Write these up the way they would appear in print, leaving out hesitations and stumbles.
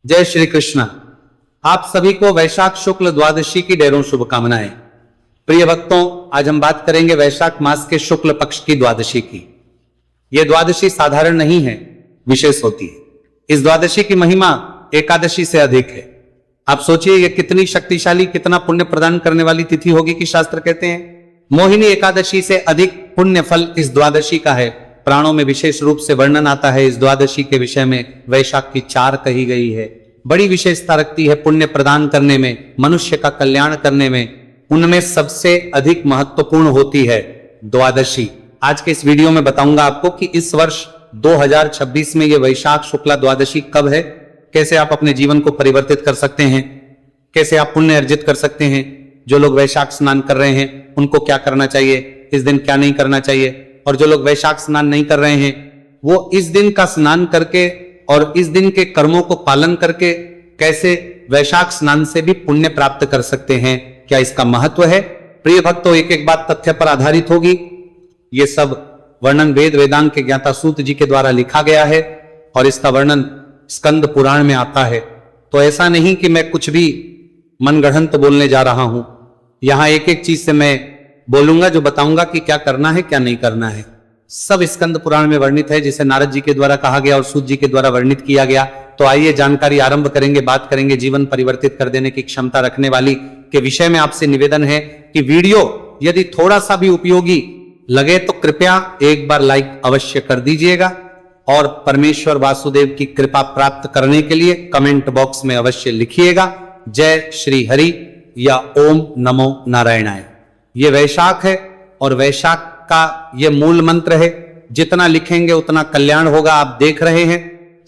जय श्री कृष्ण। आप सभी को वैशाख शुक्ल द्वादशी की ढेरों शुभकामनाएं। प्रिय भक्तों, आज हम बात करेंगे वैशाख मास के शुक्ल पक्ष की द्वादशी की। यह द्वादशी साधारण नहीं है, विशेष होती है। इस द्वादशी की महिमा एकादशी से अधिक है। आप सोचिए यह कितनी शक्तिशाली, कितना पुण्य प्रदान करने वाली तिथि होगी कि शास्त्र कहते हैं मोहिनी एकादशी से अधिक पुण्य फल इस द्वादशी का है। प्राणों में विशेष रूप से वर्णन आता है इस द्वादशी के विषय में। वैशाख की 4 कही गई है, बड़ी विशेषता रखती है पुण्य प्रदान करने में, मनुष्य का कल्याण करने में। उनमें सबसे अधिक महत्वपूर्ण होती है द्वादशी। आज के इस वीडियो में बताऊंगा आपको कि इस वर्ष 2026 में यह वैशाख शुक्ला द्वादशी कब है, कैसे आप अपने जीवन को परिवर्तित कर सकते हैं, कैसे आप पुण्य अर्जित कर सकते हैं। जो लोग वैशाख स्नान कर रहे हैं उनको क्या करना चाहिए, इस दिन क्या नहीं करना चाहिए, और जो लोग वैशाख स्नान नहीं कर रहे हैं वो इस दिन का स्नान करके और इस दिन के कर्मों को पालन करके कैसे वैशाख स्नान से भी पुण्य प्राप्त कर सकते हैं, क्या इसका महत्व है। प्रिय भक्तों, एक एक बात तथ्य पर आधारित होगी। ये सब वर्णन वेद वेदांग के ज्ञाता सूत जी के द्वारा लिखा गया है और इसका वर्णन स्कंद पुराण में आता है। तो ऐसा नहीं कि मैं कुछ भी मनगढ़ंत बोलने जा रहा हूं। यहां एक एक चीज से मैं बोलूंगा, जो बताऊंगा कि क्या करना है क्या नहीं करना है। सब स्कंद पुराण में वर्णित है, जिसे नारद जी के द्वारा कहा गया और सूत जी के द्वारा वर्णित किया गया। तो आइए जानकारी आरंभ करेंगे, बात करेंगे जीवन परिवर्तित कर देने की क्षमता रखने वाली के विषय में। आपसे निवेदन है कि वीडियो यदि थोड़ा सा भी उपयोगी लगे तो कृपया एक बार लाइक अवश्य कर दीजिएगा और परमेश्वर वासुदेव की कृपा प्राप्त करने के लिए कमेंट बॉक्स में अवश्य लिखिएगा जय श्री हरि या ओम नमो नारायणाय। ये वैशाख है और वैशाख का ये मूल मंत्र है, जितना लिखेंगे उतना कल्याण होगा। आप देख रहे हैं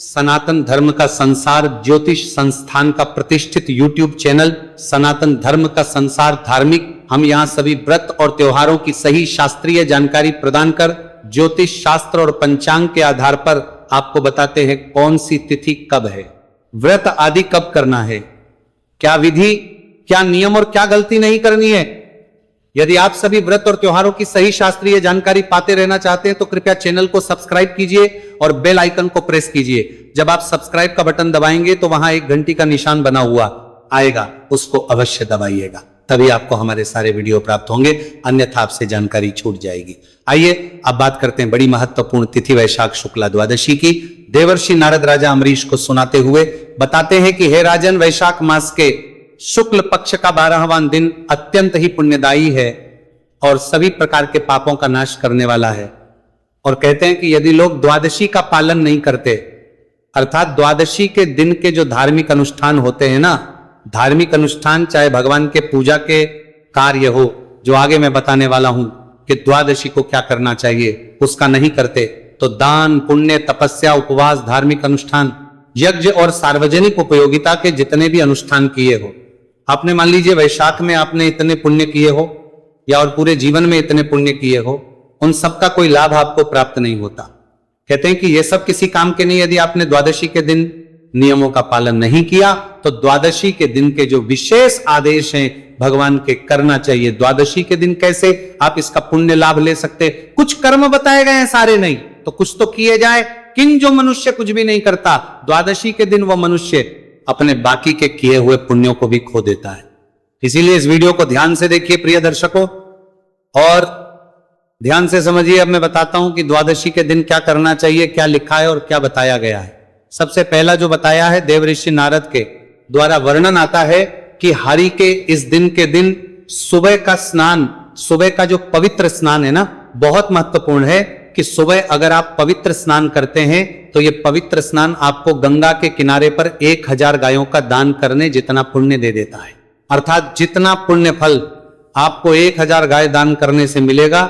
सनातन धर्म का संसार ज्योतिष संस्थान का प्रतिष्ठित यूट्यूब चैनल सनातन धर्म का संसार धार्मिक। हम यहाँ सभी व्रत और त्योहारों की सही शास्त्रीय जानकारी प्रदान कर ज्योतिष शास्त्र और पंचांग के आधार पर आपको बताते हैं कौन सी तिथि कब है, व्रत आदि कब करना है, क्या विधि, क्या नियम और क्या गलती नहीं करनी है। यदि आप सभी व्रत और त्योहारों की सही शास्त्रीय जानकारी पाते रहना चाहते हैं तो कृपया चैनल को सब्सक्राइब कीजिए और बेल आइकन को प्रेस कीजिए। जब आप सब्सक्राइब का बटन दबाएंगे तो वहां एक घंटी का निशान बना हुआ आएगा, उसको अवश्य दबाइएगा, तभी आपको हमारे सारे वीडियो प्राप्त होंगे, अन्यथा आपसे जानकारी छूट जाएगी। आइए अब बात करते हैं बड़ी महत्वपूर्ण तिथि वैशाख शुक्ला द्वादशी की। देवर्षि नारद राजा अम्बरीश को सुनाते हुए बताते हैं कि हे राजन, वैशाख मास के शुक्ल पक्ष का 12वां दिन अत्यंत ही पुण्यदायी है और सभी प्रकार के पापों का नाश करने वाला है। और कहते हैं कि यदि लोग द्वादशी का पालन नहीं करते, अर्थात द्वादशी के दिन के जो धार्मिक अनुष्ठान होते हैं ना, धार्मिक अनुष्ठान चाहे भगवान के पूजा के कार्य हो, जो आगे मैं बताने वाला हूं कि द्वादशी को क्या करना चाहिए, उसका नहीं करते तो दान पुण्य तपस्या उपवास धार्मिक अनुष्ठान यज्ञ और सार्वजनिक उपयोगिता के जितने भी अनुष्ठान किए हो, आपने मान लीजिए वैशाख में आपने इतने पुण्य किए हो या और पूरे जीवन में इतने पुण्य किए हो, उन सब का कोई लाभ आपको प्राप्त नहीं होता। कहते हैं कि ये सब किसी काम के नहीं। यदि आपने द्वादशी के दिन नियमों का पालन नहीं किया तो द्वादशी के दिन के जो विशेष आदेश हैं भगवान के करना चाहिए। द्वादशी के दिन कैसे आप इसका पुण्य लाभ ले सकते, कुछ कर्म बताए गए हैं, सारे नहीं तो कुछ तो किए जाए। किन जो मनुष्य कुछ भी नहीं करता, द्वादशी के दिन वो मनुष्य अपने बाकी के किए हुए पुण्यों को भी खो देता है। इसीलिए इस वीडियो को ध्यान से देखिए प्रिय दर्शकों और ध्यान से समझिए। अब मैं बताता हूं कि द्वादशी के दिन क्या करना चाहिए, क्या लिखा है और क्या बताया गया है। सबसे पहला जो बताया है देवऋषि नारद के द्वारा वर्णन आता है कि हरि के इस दिन के दिन सुबह का स्नान, सुबह का जो पवित्र स्नान है ना, बहुत महत्वपूर्ण है कि सुबह अगर आप पवित्र स्नान करते हैं तो ये पवित्र स्नान आपको गंगा के किनारे पर 1000 गायों का दान करने जितना पुण्य दे देता है। अर्थात जितना पुण्य फल आपको 1000 गाय दान करने से मिलेगा,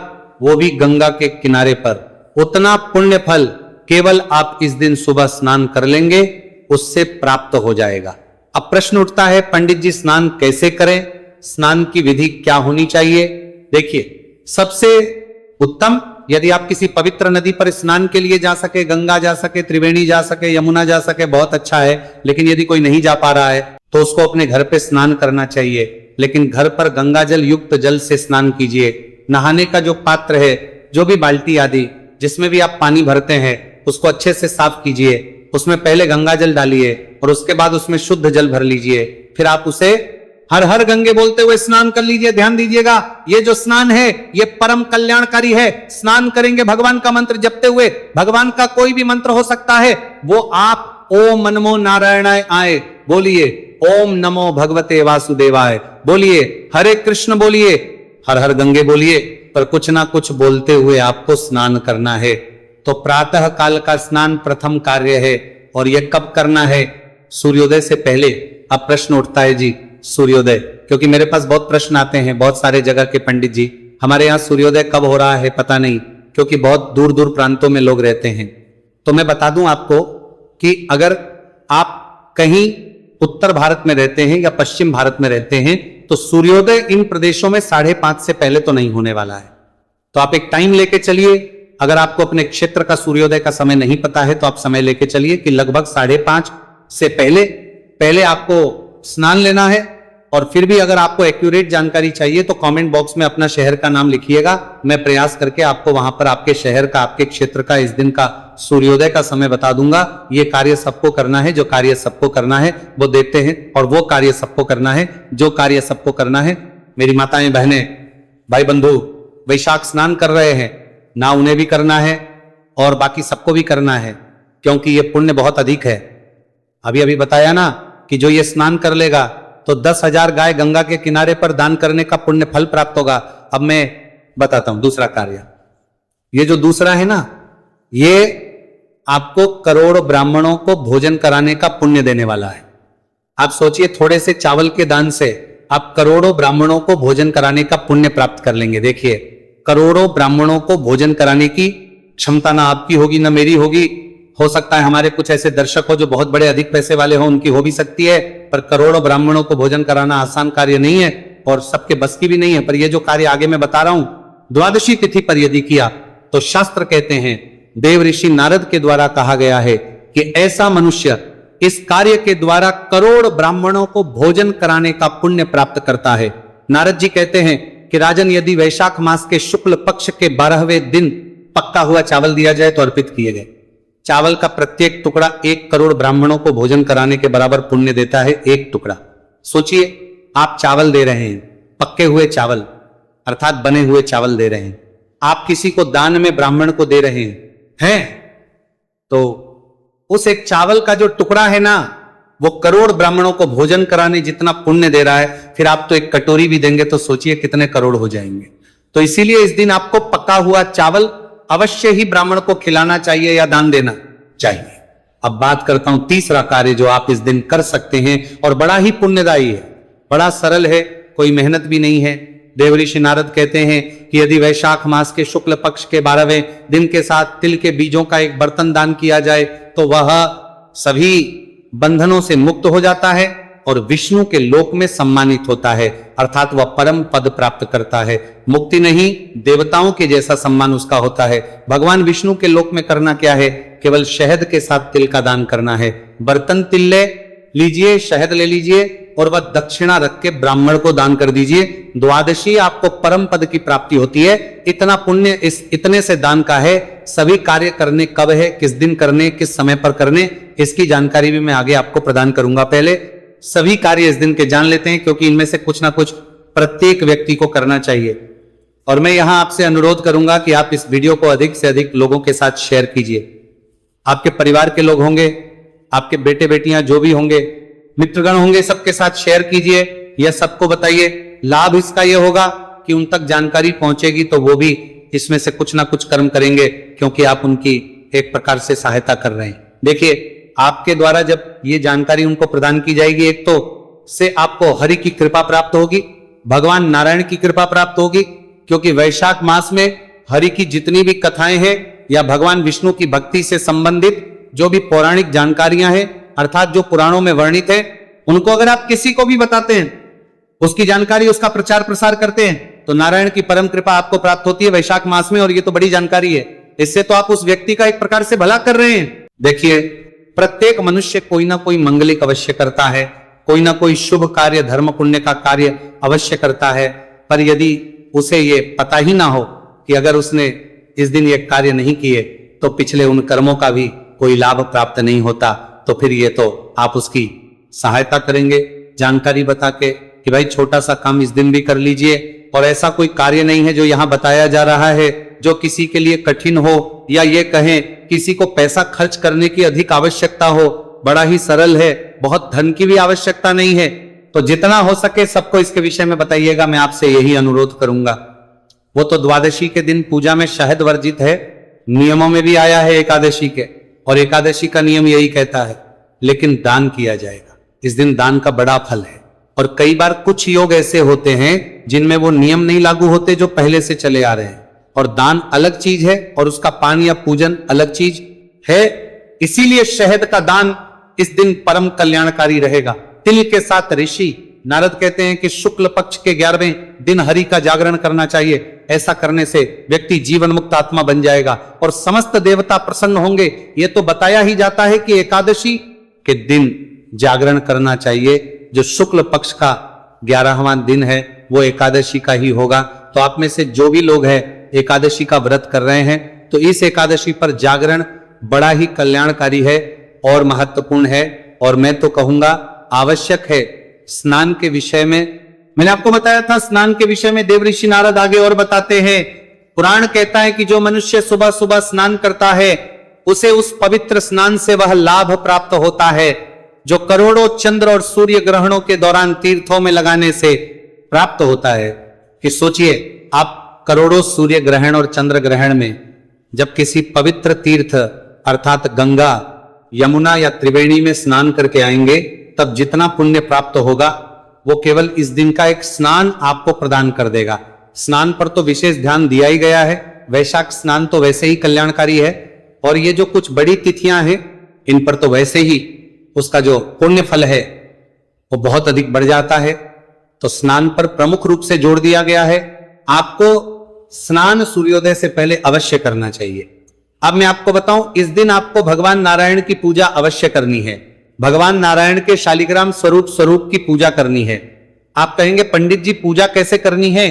वो भी गंगा के किनारे पर, उतना पुण्य फल केवल आप इस दिन सुबह स्नान कर लेंगे उससे प्राप्त हो जाएगा। अब प्रश्न उठता है पंडित जी स्नान कैसे करें, स्नान की विधि क्या होनी चाहिए। देखिए, सबसे उत्तम यदि आप किसी पवित्र नदी पर स्नान के लिए जा सके, गंगा जा सके, त्रिवेणी जा सके, यमुना जा सके, बहुत अच्छा है। लेकिन यदि कोई नहीं जा पा रहा है तो उसको अपने घर पे स्नान करना चाहिए। लेकिन घर पर गंगा जल युक्त जल से स्नान कीजिए। नहाने का जो पात्र है, जो भी बाल्टी आदि जिसमें भी आप पानी भरते हैं, उसको अच्छे से साफ कीजिए उसमें पहले गंगा जल डालिए और उसके बाद उसमें शुद्ध जल भर लीजिए, फिर आप उसे हर हर गंगे बोलते हुए स्नान कर लीजिए। ध्यान दीजिएगा, ये जो स्नान है ये परम कल्याणकारी है। स्नान करेंगे भगवान का मंत्र जपते हुए, भगवान का कोई भी मंत्र हो सकता है, वो आप ओम नमो नारायणाय आए बोलिए, ओम नमो भगवते वासुदेवाय बोलिए, हरे कृष्ण बोलिए, हर हर गंगे बोलिए, पर कुछ ना कुछ बोलते हुए आपको स्नान करना है। तो प्रातः काल का स्नान प्रथम कार्य है। और यह कब करना है? सूर्योदय से पहले। अब प्रश्न उठता है जी सूर्योदय, क्योंकि मेरे पास बहुत प्रश्न आते हैं बहुत सारे जगह के, पंडित जी हमारे यहाँ सूर्योदय कब हो रहा है पता नहीं, क्योंकि बहुत दूर दूर प्रांतों में लोग रहते हैं। तो मैं बता दूं आपको कि अगर आप कहीं उत्तर भारत में रहते हैं या पश्चिम भारत में रहते हैं तो सूर्योदय इन प्रदेशों में 5:30 से पहले तो नहीं होने वाला है। तो आप एक टाइम लेके चलिए। अगर आपको अपने क्षेत्र का सूर्योदय का समय नहीं पता है तो आप समय लेके चलिए कि लगभग 5:30 से पहले आपको स्नान लेना है। और फिर भी अगर आपको एक्यूरेट जानकारी चाहिए तो कमेंट बॉक्स में अपना शहर का नाम लिखिएगा, मैं प्रयास करके आपको वहां पर आपके शहर का, आपके क्षेत्र का, इस दिन का सूर्योदय का समय बता दूंगा। ये कार्य सबको करना है, जो कार्य सबको करना है वो देते हैं, और वो कार्य सबको करना है जो कार्य सबको करना है। मेरी माताएं, बहनें, भाई बंधु वैशाख स्नान कर रहे हैं ना, उन्हें भी करना है और बाकी सबको भी करना है, क्योंकि ये पुण्य बहुत अधिक है। अभी बताया ना कि जो ये स्नान कर लेगा तो 10,000 गाय गंगा के किनारे पर दान करने का पुण्य फल प्राप्त होगा। अब मैं बताता हूं दूसरा कार्य। ये जो दूसरा है ना, ये आपको करोड़ों ब्राह्मणों को भोजन कराने का पुण्य देने वाला है। आप सोचिए, थोड़े से चावल के दान से आप करोड़ों ब्राह्मणों को भोजन कराने का पुण्य प्राप्त कर लेंगे। देखिए, करोड़ों ब्राह्मणों को भोजन कराने की क्षमता ना आपकी होगी ना मेरी होगी। हो सकता है हमारे कुछ ऐसे दर्शक हो जो बहुत बड़े अधिक पैसे वाले हो, उनकी हो भी सकती है, पर करोड़ों ब्राह्मणों को भोजन कराना आसान कार्य नहीं है और सबके बस की भी नहीं है। पर यह जो कार्य आगे मैं बता रहा हूं, द्वादशी तिथि पर यदि किया तो शास्त्र कहते हैं, देव ऋषि नारद के द्वारा कहा गया है कि ऐसा मनुष्य इस कार्य के द्वारा करोड़ ब्राह्मणों को भोजन कराने का पुण्य प्राप्त करता है। नारद जी कहते हैं कि राजन, यदि वैशाख मास के शुक्ल पक्ष के 12वें दिन पक्का हुआ चावल दिया जाए तो अर्पित किए गए चावल का प्रत्येक टुकड़ा 1 करोड़ ब्राह्मणों को भोजन कराने के बराबर पुण्य देता है। एक टुकड़ा, सोचिए आप चावल दे रहे हैं, पक्के हुए चावल अर्थात बने हुए चावल दे रहे हैं, आप किसी को दान में ब्राह्मण को दे रहे हैं, तो उस एक चावल का जो टुकड़ा है ना, वो करोड़ ब्राह्मणों को भोजन कराने जितना पुण्य दे रहा है। फिर आप तो एक कटोरी भी देंगे तो सोचिए कितने करोड़ हो जाएंगे। तो इसीलिए इस दिन आपको पका हुआ चावल अवश्य ही ब्राह्मण को खिलाना चाहिए या दान देना चाहिए। अब बात करता हूं तीसरा कार्य जो आप इस दिन कर सकते हैं और बड़ा ही पुण्यदायी है, बड़ा सरल है, कोई मेहनत भी नहीं है। देव ऋषि नारद कहते हैं कि यदि वैशाख मास के शुक्ल पक्ष के 12वें दिन के साथ तिल के बीजों का एक बर्तन दान किया जाए तो वह सभी बंधनों से मुक्त हो जाता है और विष्णु के लोक में सम्मानित होता है, अर्थात वह परम पद प्राप्त करता है। मुक्ति नहीं, देवताओं के जैसा सम्मान उसका होता है। भगवान विष्णु के लोक में करना क्या है? केवल शहद के साथ तिल का दान करना है। बर्तन तिल ले लीजिए, शहद ले लीजिए और वह दक्षिणा रख के ब्राह्मण को दान कर दीजिए। द्वादशी आपको परम पद की प्राप्ति होती है। इतना पुण्य इस इतने से दान का है। सभी कार्य करने कब है, किस दिन करने, किस समय पर करने, इसकी जानकारी भी मैं आगे आपको प्रदान करूंगा। पहले सभी कार्य इस दिन के जान लेते हैं, क्योंकि इनमें से कुछ ना कुछ प्रत्येक व्यक्ति को करना चाहिए। और मैं यहां आपसे अनुरोध करूंगा कि आप इस वीडियो को अधिक से अधिक लोगों के साथ शेयर कीजिए। आपके परिवार के लोग होंगे, आपके बेटे बेटियां जो भी होंगे, मित्रगण होंगे, सबके साथ शेयर कीजिए। यह सबको बताइए। लाभ इसका यह होगा कि उन तक जानकारी पहुंचेगी तो वो भी इसमें से कुछ ना कुछ कर्म करेंगे, क्योंकि आप उनकी एक प्रकार से सहायता कर रहे हैं। देखिए, आपके द्वारा जब ये जानकारी उनको प्रदान की जाएगी, एक तो से आपको हरि की कृपा प्राप्त होगी, भगवान नारायण की कृपा प्राप्त होगी, क्योंकि वैशाख मास में हरि की जितनी भी कथाएं हैं या भगवान विष्णु की भक्ति से संबंधित जो भी पौराणिक जानकारियां हैं, अर्थात जो पुराणों में वर्णित है, उनको अगर आप किसी को भी बताते हैं, उसकी जानकारी, उसका प्रचार प्रसार करते हैं, तो नारायण की परम कृपा आपको प्राप्त होती है वैशाख मास में। और ये तो बड़ी जानकारी है। इससे तो आप उस व्यक्ति का एक प्रकार से भला कर रहे हैं। देखिए, प्रत्येक मनुष्य कोई ना कोई मंगलिक अवश्य करता है, कोई ना कोई शुभ कार्य, धर्म पुण्य का कार्य अवश्य करता है। पर यदि उसे ये पता ही ना हो कि अगर उसने इस दिन ये कार्य नहीं किए तो पिछले उन कर्मों का भी कोई लाभ प्राप्त नहीं होता, तो फिर ये तो आप उसकी सहायता करेंगे जानकारी बता के कि भाई छोटा सा काम इस दिन भी कर लीजिए, और ऐसा कोई कार्य नहीं है जो यहाँ बताया जा रहा है जो किसी के लिए कठिन हो, या ये कहें किसी को पैसा खर्च करने की अधिक आवश्यकता हो, बड़ा ही सरल है, बहुत धन की भी आवश्यकता नहीं है। तो जितना हो सके सबको इसके विषय में बताइएगा, मैं आपसे यही अनुरोध करूंगा। वो तो द्वादशी के दिन पूजा में शहद वर्जित है, नियमों में भी आया है एकादशी के, और एकादशी का नियम यही कहता है, लेकिन दान किया जाएगा। इस दिन दान का बड़ा फल है, और कई बार कुछ योग ऐसे होते हैं जिनमें वो नियम नहीं लागू होते जो पहले से चले आ रहे हैं, और दान अलग चीज है और उसका पान या पूजन अलग चीज है। इसीलिए शहद का दान इस दिन परम कल्याणकारी रहेगा। तिल के साथ ऋषि नारद कहते हैं कि शुक्ल पक्ष के 11वें दिन हरि का जागरण करना चाहिए। ऐसा करने से व्यक्ति जीवन मुक्त आत्मा बन जाएगा और समस्त देवता प्रसन्न होंगे। यह तो बताया ही जाता है कि एकादशी के दिन जागरण करना चाहिए। जो शुक्ल पक्ष का 11वां दिन है वो एकादशी का ही होगा। तो आप में से जो भी लोग हैं एकादशी का व्रत कर रहे हैं, तो इस एकादशी पर जागरण बड़ा ही कल्याणकारी है और महत्वपूर्ण है। और मैं तो कहूंगा आवश्यक है। स्नान के विषय में मैंने आपको बताया था, स्नान के विषय में देव ऋषि नारद आगे और बताते हैं। पुराण कहता है कि जो मनुष्य सुबह सुबह स्नान करता है उसे उस पवित्र स्नान से वह लाभ प्राप्त होता है जो करोड़ों चंद्र और सूर्य ग्रहणों के दौरान तीर्थों में लगाने से प्राप्त होता है। कि सोचिए, आप करोड़ों सूर्य ग्रहण और चंद्र ग्रहण में जब किसी पवित्र तीर्थ अर्थात गंगा, यमुना या त्रिवेणी में स्नान करके आएंगे, तब जितना पुण्य प्राप्त होगा वो केवल इस दिन का एक स्नान आपको प्रदान कर देगा। स्नान पर तो विशेष ध्यान दिया ही गया है। वैशाख स्नान तो वैसे ही कल्याणकारी है, और ये जो कुछ बड़ी तिथियां हैं इन पर तो वैसे ही उसका जो पुण्य फल है वो बहुत अधिक बढ़ जाता है। तो स्नान पर प्रमुख रूप से जोड़ दिया गया है। आपको स्नान सूर्योदय से पहले अवश्य करना चाहिए। अब मैं आपको बताऊं, इस दिन आपको भगवान नारायण की पूजा अवश्य करनी है। भगवान नारायण के शालिग्राम स्वरूप की पूजा करनी है। आप कहेंगे पंडित जी पूजा कैसे करनी है?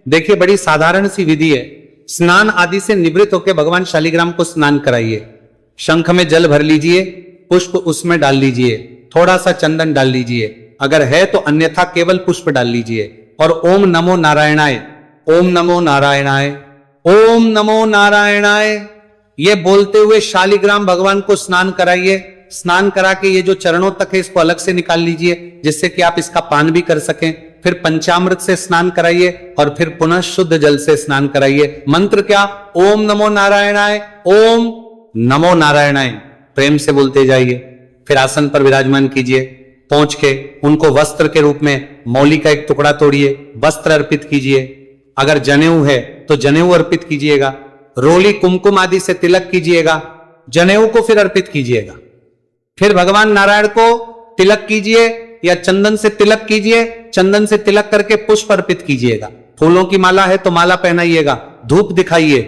देखिए, बड़ी साधारण सी विधि है। स्नान आदि से निवृत्त होकर भगवान शालिग्राम को स्नान कराइए। शंख में जल भर लीजिए, पुष्प उसमें डाल लीजिए, थोड़ा सा चंदन डाल लीजिए अगर है तो, अन्यथा केवल पुष्प डाल लीजिए, और ओम नमो नारायणाय, ओम नमो नारायणाय, ओम नमो नारायणाय ये बोलते हुए शालिग्राम भगवान को स्नान कराइए। स्नान करा के ये जो चरणों तक है इसको अलग से निकाल लीजिए, जिससे कि आप इसका पान भी कर सकें। फिर पंचामृत से स्नान कराइए और फिर पुनः शुद्ध जल से स्नान कराइए। मंत्र क्या? ओम नमो नारायणाय, ओम नमो नारायणाय प्रेम से बोलते जाइए। फिर आसन पर विराजमान कीजिए। पहुंच के उनको वस्त्र के रूप में मौली का एक टुकड़ा तोड़िए, वस्त्र अर्पित कीजिए। अगर जनेऊ है तो जनेऊ अर्पित कीजिएगा। रोली कुमकुम आदि से तिलक कीजिएगा, जनेऊ को फिर अर्पित कीजिएगा। फिर भगवान नारायण को तिलक कीजिए या चंदन से तिलक कीजिए। चंदन से तिलक करके पुष्प अर्पित कीजिएगा। फूलों की माला है तो माला पहनाइएगा, धूप दिखाइए,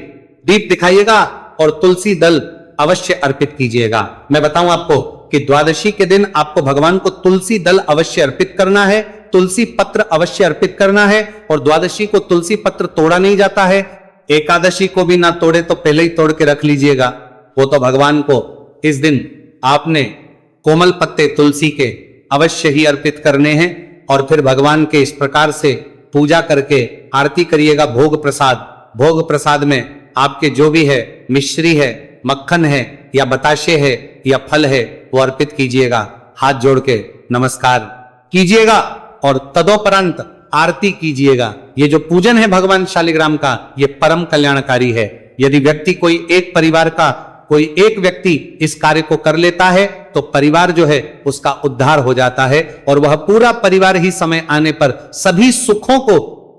दीप दिखाइएगा और तुलसी दल अवश्य अर्पित कीजिएगा। मैं बताऊं आपको कि द्वादशी के दिन आपको भगवान को तुलसी दल अवश्य अर्पित करना है, तुलसी पत्र अवश्य अर्पित करना है। और द्वादशी को तुलसी पत्र तोड़ा नहीं जाता है। एकादशी को भी ना तोड़े तो पहले ही तोड़ के रख लीजिएगा। वो तो भगवान को इस दिन आपने कोमल पत्ते तुलसी के अवश्य ही अर्पित करने हैं। और फिर भगवान के इस प्रकार से पूजा करके आरती करिएगा। भोग प्रसाद में आपके जो भी है, मिश्री है, मक्खन है या बताशे है या फल है, वो अर्पित कीजिएगा। हाथ जोड़ के नमस्कार कीजिएगा और तदोपरांत आरती कीजिएगा। ये जो पूजन है भगवान शालिग्राम का, ये परम कल्याणकारी है। यदि व्यक्ति कोई एक परिवार का कोई एक व्यक्ति इस कार्य को कर लेता है तो परिवार जो है उसका उद्धार हो जाता है, और वह पूरा परिवार ही समय आने पर सभी सुखों को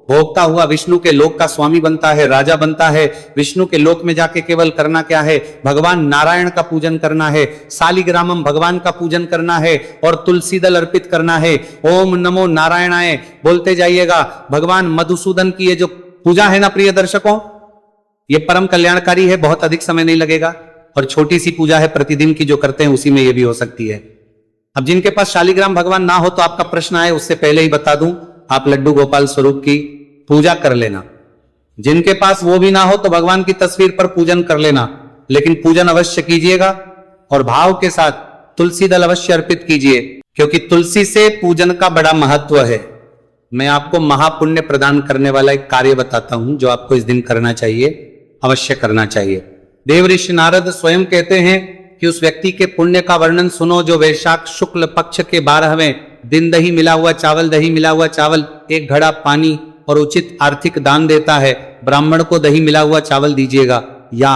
भोगता हुआ विष्णु के लोक का स्वामी बनता है, राजा बनता है। विष्णु के लोक में जाके केवल करना क्या है? भगवान नारायण का पूजन करना है, शालिग्रामम भगवान का पूजन करना है और तुलसी दल अर्पित करना है। ओम नमो नारायणाय बोलते जाइएगा। भगवान मधुसूदन की ये जो पूजा है ना प्रिय दर्शकों, ये परम कल्याणकारी है। बहुत अधिक समय नहीं लगेगा और छोटी सी पूजा है प्रतिदिन की जो करते हैं, उसी में ये भी हो सकती है। अब जिनके पास शालिग्राम भगवान ना हो तो आपका प्रश्न आए उससे पहले ही बता दूं, आप लड्डू गोपाल स्वरूप की पूजा कर लेना। जिनके पास वो भी ना हो तो भगवान की तस्वीर पर पूजन कर लेना, लेकिन पूजन अवश्य कीजिएगा। और भाव के साथ तुलसी दल अवश्य अर्पित कीजिए, क्योंकि तुलसी से पूजन का बड़ा महत्व है। मैं आपको महापुण्य प्रदान करने वाला एक कार्य बताता हूं जो आपको इस दिन करना चाहिए, अवश्य करना चाहिए। देव ऋषि नारद स्वयं कहते हैं कि उस व्यक्ति के पुण्य का वर्णन सुनो जो वैशाख शुक्ल पक्ष के 12वें दिन दही मिला हुआ चावल, दही मिला हुआ चावल, एक घड़ा पानी और उचित आर्थिक दान देता है। ब्राह्मण को दही मिला हुआ चावल दीजिएगा, या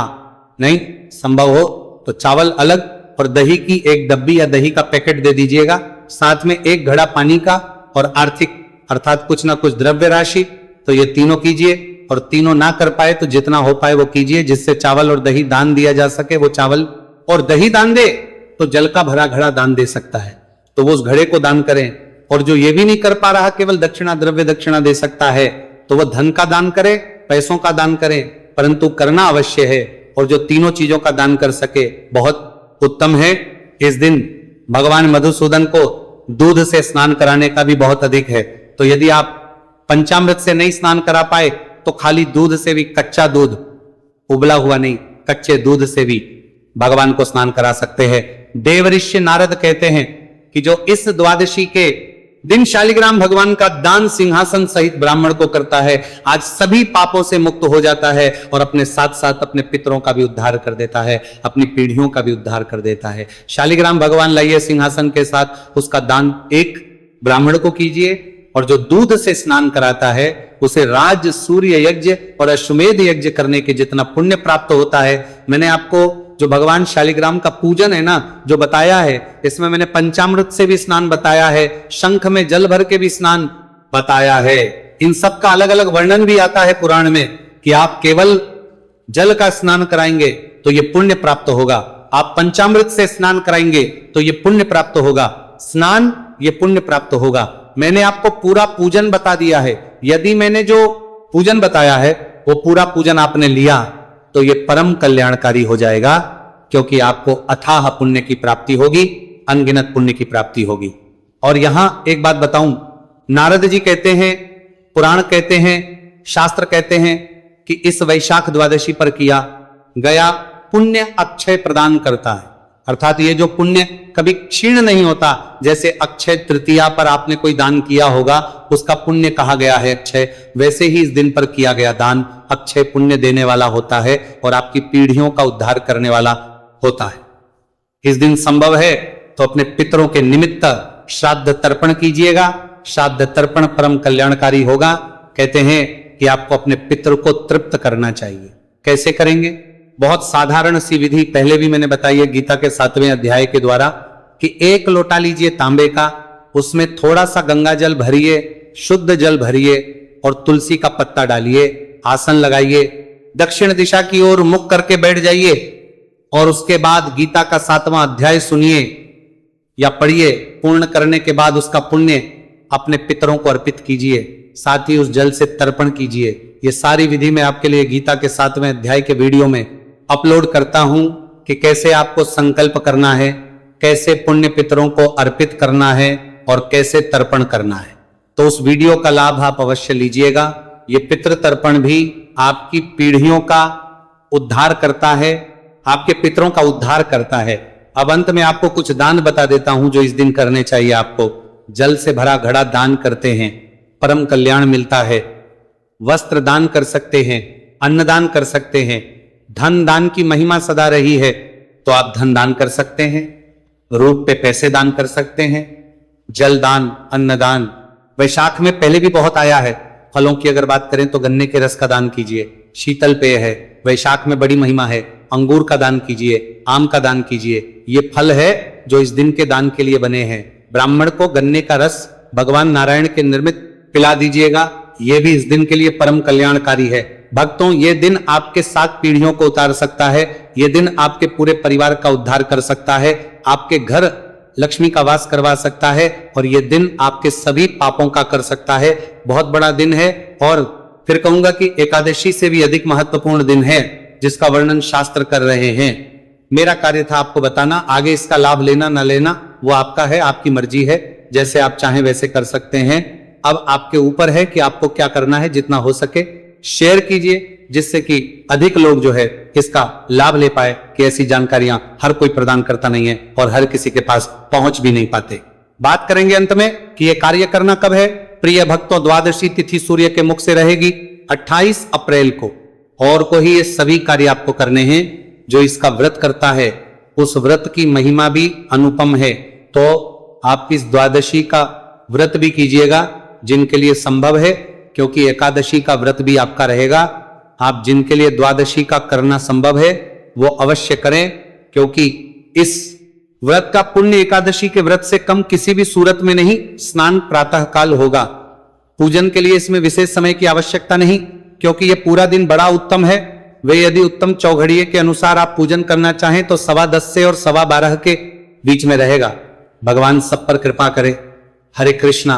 नहीं संभव हो तो चावल अलग और दही की एक डब्बी या दही का पैकेट दे दीजिएगा, साथ में एक घड़ा पानी का और आर्थिक अर्थात कुछ ना कुछ द्रव्य राशि। तो ये तीनों कीजिए, और तीनों ना कर पाए तो जितना हो पाए वो कीजिए, जिससे चावल और दही दान दिया जा सके। वो चावल और दही दान दे तो जल का भरा घड़ा दान दे सकता है, तो वो उस घड़े को दान करें। और जो ये भी नहीं कर पा रहा, केवल दक्षिणा द्रव्य दक्षिणा दे सकता है, तो वह धन का दान करे, पैसों का दान करे, परंतु करना अवश्य है। और जो तीनों चीजों का दान कर सके बहुत उत्तम है। इस दिन भगवान मधुसूदन को दूध से स्नान कराने का भी बहुत अधिक है। तो यदि आप पंचामृत से नहीं स्नान करा पाए तो खाली दूध से भी, कच्चा दूध, उबला हुआ नहीं, कच्चे दूध से भी भगवान को स्नान करा सकते हैं। देवऋषि नारद कहते हैं कि जो इस द्वादशी के दिन शालिग्राम भगवान का दान सिंहासन सहित ब्राह्मण को करता है, आज सभी पापों से मुक्त हो जाता है और अपने साथ साथ अपने पितरों का भी उद्धार कर देता है, अपनी पीढ़ियों का भी उद्धार कर देता है। शालिग्राम भगवान लाइए सिंहासन के साथ, उसका दान एक ब्राह्मण को कीजिए, और जो दूध से स्नान कराता है उसे राज सूर्य यज्ञ और अश्वमेध यज्ञ करने के जितना पुण्य प्राप्त होता है। मैंने आपको जो भगवान शालिग्राम का पूजन है ना, जो बताया है, इसमें मैंने पंचामृत से भी स्नान बताया है, शंख में जल भर के भी स्नान बताया है। इन सब का अलग अलग वर्णन भी आता है पुराण में कि आप केवल जल का स्नान कराएंगे तो ये पुण्य प्राप्त होगा, आप पंचामृत से स्नान कराएंगे तो ये पुण्य प्राप्त होगा, स्नान ये पुण्य प्राप्त होगा। मैंने आपको पूरा पूजन बता दिया है। यदि मैंने जो पूजन बताया है वो पूरा पूजन आपने लिया तो ये परम कल्याणकारी हो जाएगा, क्योंकि आपको अथाह पुण्य की प्राप्ति होगी, अनगिनत पुण्य की प्राप्ति होगी। और यहां एक बात बताऊं, नारद जी कहते हैं, पुराण कहते हैं, शास्त्र कहते हैं कि इस वैशाख द्वादशी पर किया गया पुण्य अक्षय प्रदान करता है, अर्थात ये जो पुण्य कभी क्षीण नहीं होता। जैसे अक्षय तृतीया पर आपने कोई दान किया होगा, उसका पुण्य कहा गया है अक्षय, वैसे ही इस दिन पर किया गया दान अक्षय पुण्य देने वाला होता है और आपकी पीढ़ियों का उद्धार करने वाला होता है। इस दिन संभव है तो अपने पितरों के निमित्त श्राद्ध तर्पण कीजिएगा। श्राद्ध तर्पण परम कल्याणकारी होगा। कहते हैं कि आपको अपने पितर को तृप्त करना चाहिए। कैसे करेंगे? बहुत साधारण सी विधि पहले भी मैंने बताई है गीता के 7वें अध्याय के द्वारा, कि एक लोटा लीजिए तांबे का, उसमें थोड़ा सा गंगा जल भरिए, शुद्ध जल भरिए और तुलसी का पत्ता डालिए, आसन लगाइए, दक्षिण दिशा की ओर मुख करके बैठ जाइए और उसके बाद गीता का 7वां अध्याय सुनिए या पढ़िए। पूर्ण करने के बाद उसका पुण्य अपने पितरों को अर्पित कीजिए, साथ ही उस जल से तर्पण कीजिए। ये सारी विधि मैं आपके लिए गीता के 7वें अध्याय के वीडियो में अपलोड करता हूं कि कैसे आपको संकल्प करना है, कैसे पुण्य पितरों को अर्पित करना है और कैसे तर्पण करना है। तो उस वीडियो का लाभ आप अवश्य लीजिएगा। ये पितृ तर्पण भी आपकी पीढ़ियों का उद्धार करता है, आपके पितरों का उद्धार करता है। अब अंत में आपको कुछ दान बता देता हूं जो इस दिन करने चाहिए आपको। जल से भरा घड़ा दान करते हैं, परम कल्याण मिलता है। वस्त्र दान कर सकते हैं, अन्न दान कर सकते हैं। धन दान की महिमा सदा रही है तो आप धन दान कर सकते हैं, रूप पे पैसे दान कर सकते हैं, जल दान, अन्न दान। वैशाख में पहले भी बहुत आया है। फलों की अगर बात करें तो गन्ने के रस का दान कीजिए, शीतल पेय है, वैशाख में बड़ी महिमा है। अंगूर का दान कीजिए, आम का दान कीजिए। ये फल है जो इस दिन के दान के लिए बने हैं। ब्राह्मण को गन्ने का रस भगवान नारायण के निर्मित पिला दीजिएगा, ये भी इस दिन के लिए परम कल्याणकारी है। भक्तों, ये दिन आपके 7 पीढ़ियों को उतार सकता है। ये दिन आपके पूरे परिवार का उद्धार कर सकता है, आपके घर लक्ष्मी का वास करवा सकता है और ये दिन आपके सभी पापों का कर सकता है। बहुत बड़ा दिन है और फिर कहूंगा कि एकादशी से भी अधिक महत्वपूर्ण दिन है जिसका वर्णन शास्त्र कर रहे हैं। मेरा कार्य था आपको बताना, आगे इसका लाभ लेना ना लेना वो आपका है, आपकी मर्जी है, जैसे आप चाहें वैसे कर सकते हैं। अब आपके ऊपर है कि आपको क्या करना है। जितना हो सके शेयर कीजिए, जिससे कि अधिक लोग जो है इसका लाभ ले पाए, कि ऐसी जानकारियां हर कोई प्रदान करता नहीं है और हर किसी के पास पहुंच भी नहीं पाते। बात करेंगे अंत में कि यह कार्य करना कब है। प्रिय भक्तों, द्वादशी तिथि सूर्य के मुख से रहेगी 28 अप्रैल को, और को ही ये सभी कार्य आपको करने हैं। जो इसका व्रत करता है उस व्रत की महिमा भी अनुपम है, तो आप इस द्वादशी का व्रत भी कीजिएगा जिनके लिए संभव है, क्योंकि एकादशी का व्रत भी आपका रहेगा। आप जिनके लिए द्वादशी का करना संभव है वो अवश्य करें, क्योंकि इस व्रत का पुण्य एकादशी के व्रत से कम किसी भी सूरत में नहीं। स्नान प्रातः काल होगा। पूजन के लिए इसमें विशेष समय की आवश्यकता नहीं, क्योंकि यह पूरा दिन बड़ा उत्तम है। वे यदि उत्तम चौघड़िए के अनुसार आप पूजन करना चाहें तो 10:15 से और 12:15 के बीच में रहेगा। भगवान सब पर कृपा करे। हरे कृष्णा।